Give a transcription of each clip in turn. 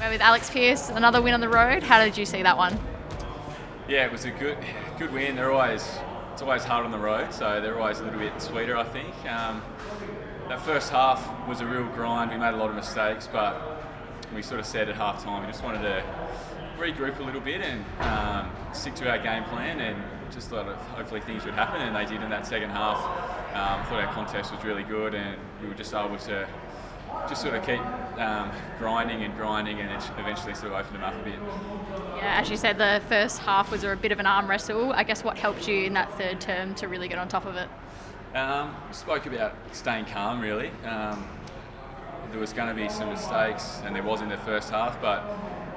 We're with Alex Pearce, another win on the road. How did you see that one? Yeah, it was a good win. It's always hard on the road, so they're always a little bit sweeter, I think. That first half was a real grind. We made a lot of mistakes, but we sort of said at half time we just wanted to regroup a little bit and stick to our game plan, and just thought hopefully things would happen, and they did in that second half. I thought our contest was really good, and we were just able to just sort of keep grinding, and it eventually sort of opened them up a bit. Yeah, as you said, the first half was a bit of an arm wrestle. I guess what helped you in that third term to really get on top of it? We spoke about staying calm, really. There was going to be some mistakes, and there was in the first half, but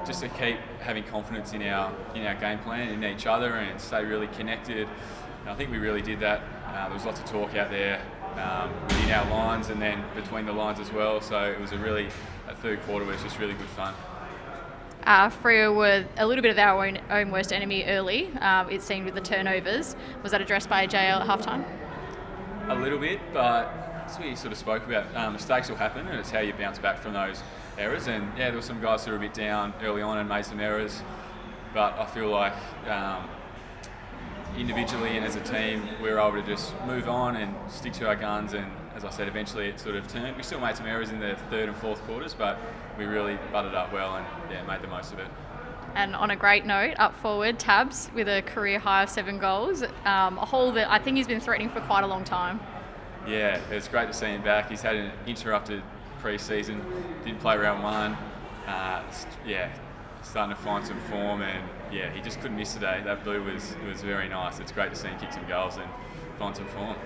just to keep having confidence in our game plan, in each other, and stay really connected. And I think we really did that. There was lots of talk out there within our lines and then between the lines as well. So it was that third quarter was just really good fun. Freo were a little bit of our own worst enemy early, it seemed, with the turnovers. Was that addressed by JL at halftime? A little bit, but as we sort of spoke about, mistakes will happen, and it's how you bounce back from those errors. And yeah, there were some guys who were a bit down early on and made some errors, but I feel like individually and as a team, we were able to just move on and stick to our guns. And as I said, eventually it sort of turned. We still made some errors in the third and fourth quarters, but we really butted up well and made the most of it. And on a great note, up forward, Tabs with a career high of 7 goals, a haul that I think he's been threatening for quite a long time. Yeah, it's great to see him back. He's had an interrupted pre-season, didn't play round one. Starting to find some form, and he just couldn't miss today. That blue was very nice. It's great to see him kick some goals and find some form.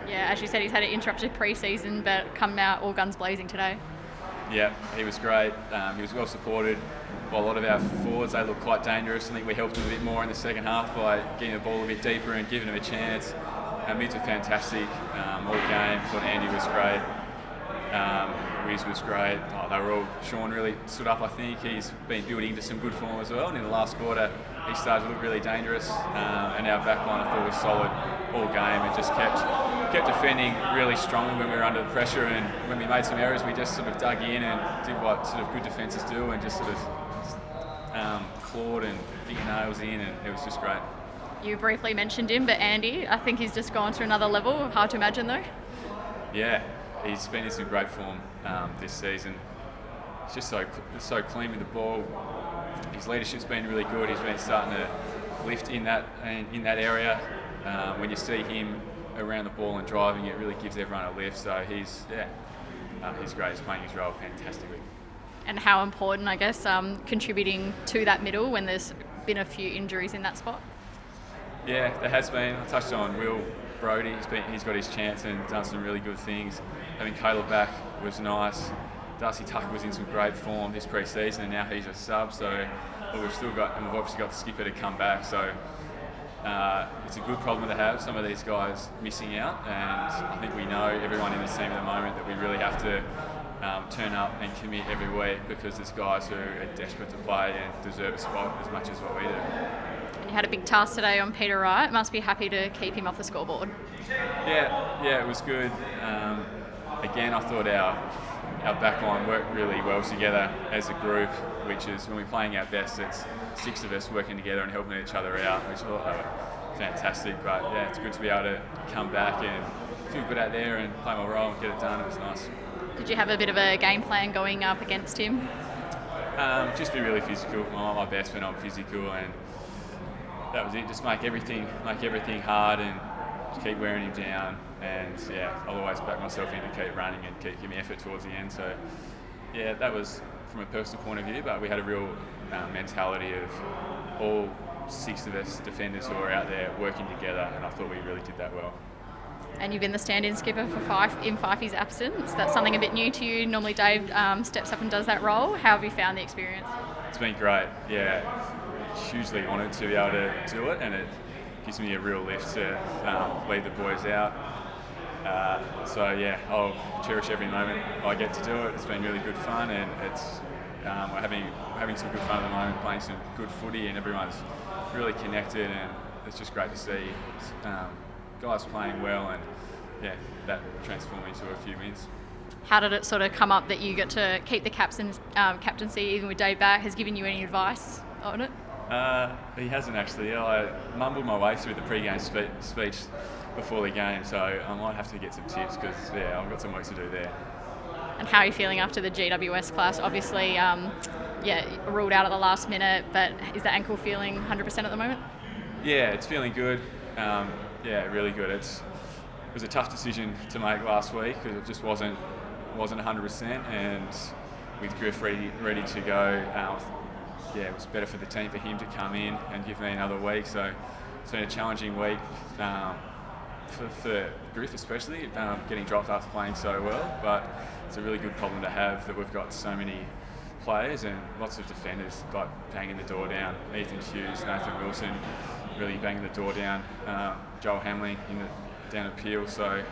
Yeah, as you said, he's had an interrupted pre-season, but come out all guns blazing today. Yeah, he was great. He was well supported by a lot of our forwards. They looked quite dangerous. I think we helped him a bit more in the second half by getting the ball a bit deeper and giving him a chance. Our mids were fantastic all game. I thought Andy was great. Wiz was great. Sean really stood up, I think. He's been building into some good form as well, and in the last quarter he started to look really dangerous, and our back line I thought was solid all game, and just kept defending really strongly when we were under the pressure, and when we made some errors we just sort of dug in and did what sort of good defences do, and just sort of clawed and fingernails in, and it was just great. You briefly mentioned him, but Andy, I think he's just gone to another level. Hard to imagine though. Yeah, he's been in some great form this season. He's just so clean with the ball. His leadership's been really good. He's been starting to lift in that area. When you see him around the ball and driving, it really gives everyone a lift. So he's great. He's playing his role fantastically. And how important, I guess, contributing to that middle when there's been a few injuries in that spot? Yeah, there has been. I touched on Will Brodie. He's got his chance and done some really good things. Having Caleb back was nice. Darcy Tucker was in some great form this pre-season, and now he's a sub. So we've obviously got the skipper to come back. So it's a good problem to have, some of these guys missing out, and I think we know, everyone in this team at the moment, that we really have to turn up and commit every week, because there's guys who are desperate to play and deserve a spot as much as what we do. And you had a big task today on Peter Wright. Must be happy to keep him off the scoreboard. Yeah, it was good. Again, I thought our backline worked really well together as a group, which is when we're playing our best, it's 6 of us working together and helping each other out, which I thought were fantastic. But yeah, it's good to be able to come back and feel good out there and play my role and get it done. It was nice. Did you have a bit of a game plan going up against him? Just be really physical. I'm my best when I'm physical, and that was it. Just make everything hard and just keep wearing him down. And I'll always back myself in to keep running and keep giving effort towards the end. So that was from a personal point of view, but we had a real mentality of all 6 of us defenders who were out there working together, and I thought we really did that well. And you've been the stand-in skipper for Fife in Fifey's absence. That's something a bit new to you. Normally Dave steps up and does that role. How have you found the experience? It's been great. Hugely honoured to be able to do it, and it gives me a real lift to lead the boys out. I'll cherish every moment I get to do it. It's been really good fun, and it's we're having some good fun at the moment, playing some good footy, and everyone's really connected, and it's just great to see guys playing well, and that transform into a few wins. How did it sort of come up that you get to keep the captaincy even with Dave back? Has given you any advice on it? He hasn't actually. I mumbled my way through the pre-game speech before the game, so I might have to get some tips because I've got some work to do there. And how are you feeling after the GWS clash? Obviously, ruled out at the last minute, but is the ankle feeling 100% at the moment? Yeah, it's feeling good. Really good. It was a tough decision to make last week because it just wasn't 100%, and with Griff ready to go, it was better for the team for him to come in and give me another week. So it's been a challenging week for Griff, especially getting dropped after playing so well. But it's a really good problem to have that we've got so many players and lots of defenders like banging the door down. Ethan Hughes, Nathan Wilson, really banging the door down. Joel Hamling down at Peel. So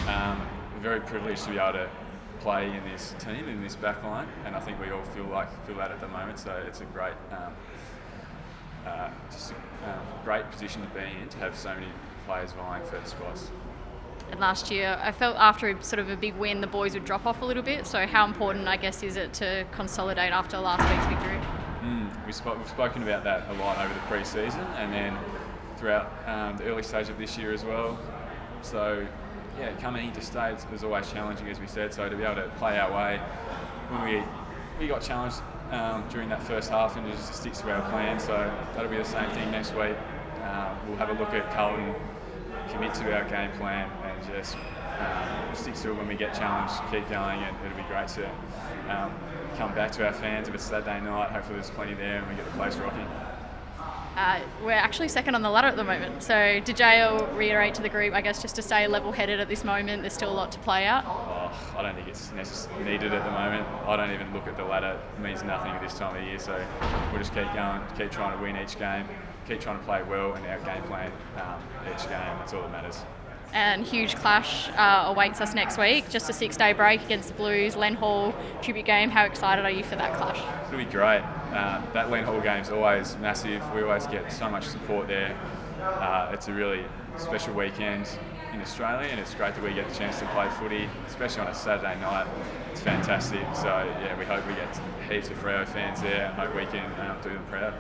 we're very privileged to be able to play in this team, in this back line, and I think we all feel that at the moment. So it's a great, great position to be in, to have so many players vying for the squads. And last year, I felt after sort of a big win, the boys would drop off a little bit. So how important, I guess, is it to consolidate after last week's victory? We've spoken about that a lot over the pre-season, and then throughout the early stage of this year as well. So coming into states was always challenging, as we said. So to be able to play our way, when we got challenged during that first half, and just stick to our plan. So that'll be the same thing next week. We'll have a look at Carlton, commit to our game plan, and just stick to it when we get challenged, keep going, and it'll be great to come back to our fans if it's Saturday night. Hopefully there's plenty there and we get the place rocking. We're actually second on the ladder at the moment. So did JL reiterate to the group, I guess, just to stay level-headed at this moment? There's still a lot to play out. I don't think it's needed at the moment. I don't even look at the ladder. It means nothing at this time of year. So we'll just keep going, keep trying to win each game, keep trying to play well and our game plan each game. That's all that matters. And huge clash awaits us next week. Just a 6-day break against the Blues, Len Hall tribute game. How excited are you for that clash? It'll be great. That Len Hall game is always massive. We always get so much support there. It's a really special weekend in Australia, and it's great that we get the chance to play footy, especially on a Saturday night. It's fantastic. So we hope we get heaps of Freo fans there, and hope we can do them proud.